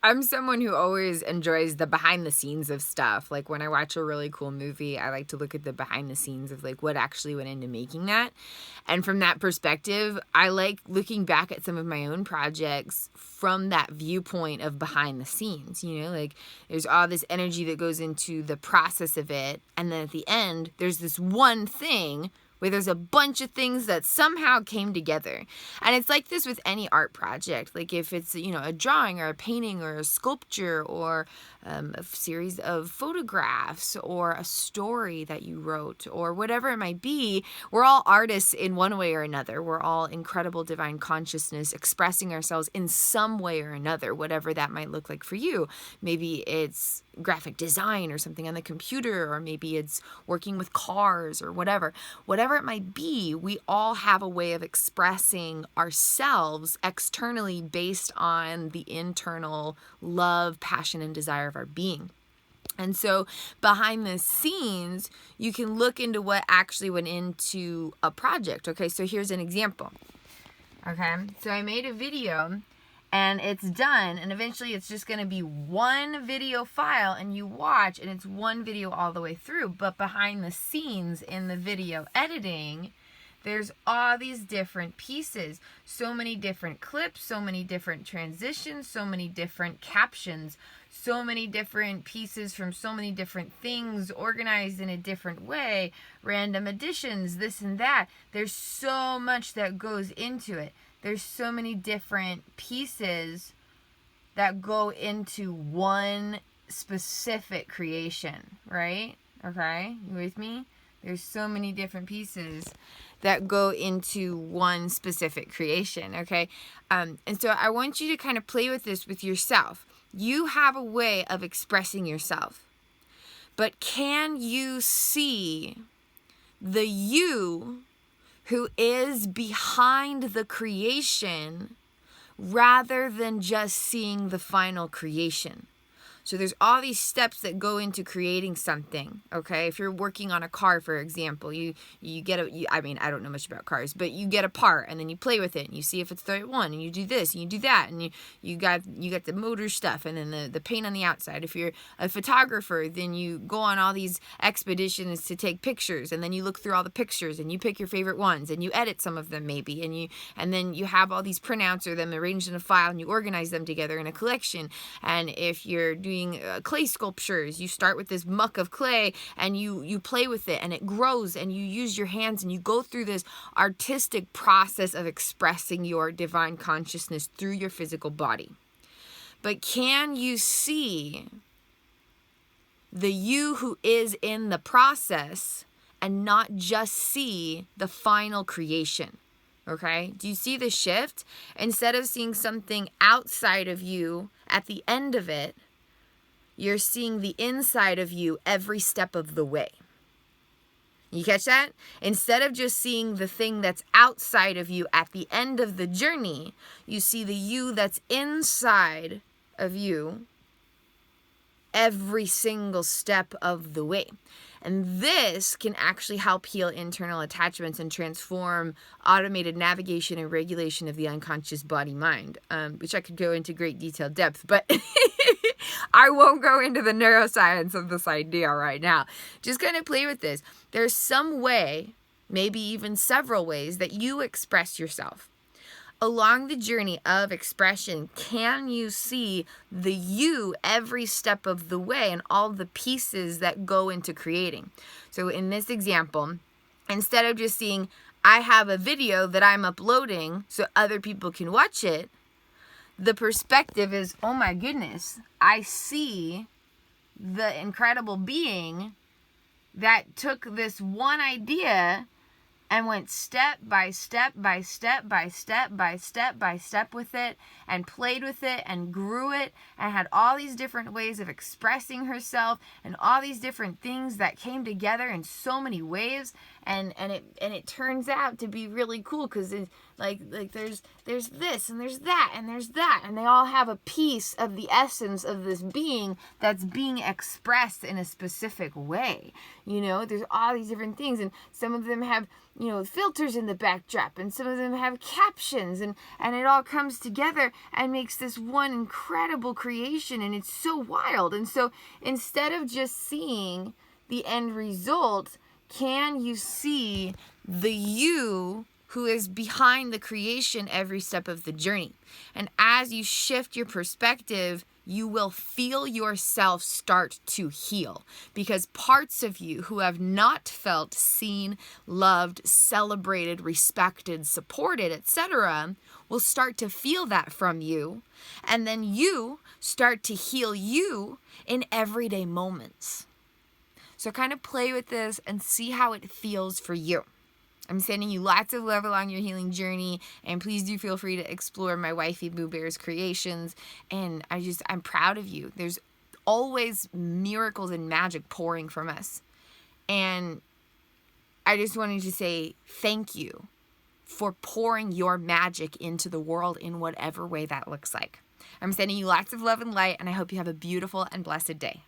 I'm someone who always enjoys the behind the scenes of stuff. Like when I watch a really cool movie, I like to look at the behind the scenes of like what actually went into making that. And from that perspective, I like looking back at some of my own projects from that viewpoint of behind the scenes. You know, like there's all this energy that goes into the process of it. And then at the end, there's this one thing where there's a bunch of things that somehow came together. And it's like this with any art project. Like if it's, you know, a drawing or a painting or a sculpture or a series of photographs or a story that you wrote or whatever it might be, we're all artists in one way or another. We're all incredible divine consciousness expressing ourselves in some way or another, whatever that might look like for you. Maybe it's graphic design or something on the computer, or maybe it's working with cars or whatever it might be. We all have a way of expressing ourselves externally based on the internal love, passion, and desire of our being. And so behind the scenes, you can look into what actually went into a project. Okay, so here's an example. Okay, so I made a video and it's done, and eventually it's just going to be one video file and you watch and it's one video all the way through. But behind the scenes in the video editing, there's all these different pieces, so many different clips, so many different transitions, so many different captions, so many different pieces from so many different things organized in a different way, random additions, this and that. There's so much that goes into it. There's so many different pieces that go into one specific creation, right? Okay, you with me? There's so many different pieces that go into one specific creation, okay? And so I want you to kind of play with this with yourself. You have a way of expressing yourself, but can you see the you who is behind the creation rather than just seeing the final creation? So there's all these steps that go into creating something, okay? If you're working on a car, for example, you get I mean, I don't know much about cars, but you get a part and then you play with it and you see if it's the right one and you do this and you do that and you got the motor stuff and then the paint on the outside. If you're a photographer, then you go on all these expeditions to take pictures and then you look through all the pictures and you pick your favorite ones and you edit some of them maybe and then you have all these printouts or them arranged in a file and you organize them together in a collection. And if you're doing clay sculptures, you start with this muck of clay and you play with it and it grows and you use your hands and you go through this artistic process of expressing your divine consciousness through your physical body. But can you see the you who is in the process and not just see the final creation? Okay, do you see the shift? Instead of seeing something outside of you at the end of it, you're seeing the inside of you every step of the way. You catch that? Instead of just seeing the thing that's outside of you at the end of the journey, you see the you that's inside of you every single step of the way. And this can actually help heal internal attachments and transform automated navigation and regulation of the unconscious body-mind, which I could go into great detailed depth, but I won't go into the neuroscience of this idea right now. Just kind of play with this. There's some way, maybe even several ways, that you express yourself. Along the journey of expression, can you see the you every step of the way and all the pieces that go into creating? So in this example, instead of just seeing, I have a video that I'm uploading so other people can watch it, the perspective is, oh my goodness, I see the incredible being that took this one idea and went step by step by step by step by step by step with it and played with it and grew it and had all these different ways of expressing herself and all these different things that came together in so many ways. and it turns out to be really cool, because like there's this and there's that and there's that, and they all have a piece of the essence of this being that's being expressed in a specific way. There's all these different things, and some of them have filters in the backdrop, and some of them have captions, and it all comes together and makes this one incredible creation, and it's so wild. And so instead of just seeing the end result, can you see the you who is behind the creation every step of the journey? And as you shift your perspective, you will feel yourself start to heal, because parts of you who have not felt seen, loved, celebrated, respected, supported, etc., will start to feel that from you, and then you start to heal you in everyday moments. So kind of play with this and see how it feels for you. I'm sending you lots of love along your healing journey, and please do feel free to explore my wifey Boo Bear's creations. And I'm proud of you. There's always miracles and magic pouring from us. And I just wanted to say thank you for pouring your magic into the world in whatever way that looks like. I'm sending you lots of love and light, and I hope you have a beautiful and blessed day.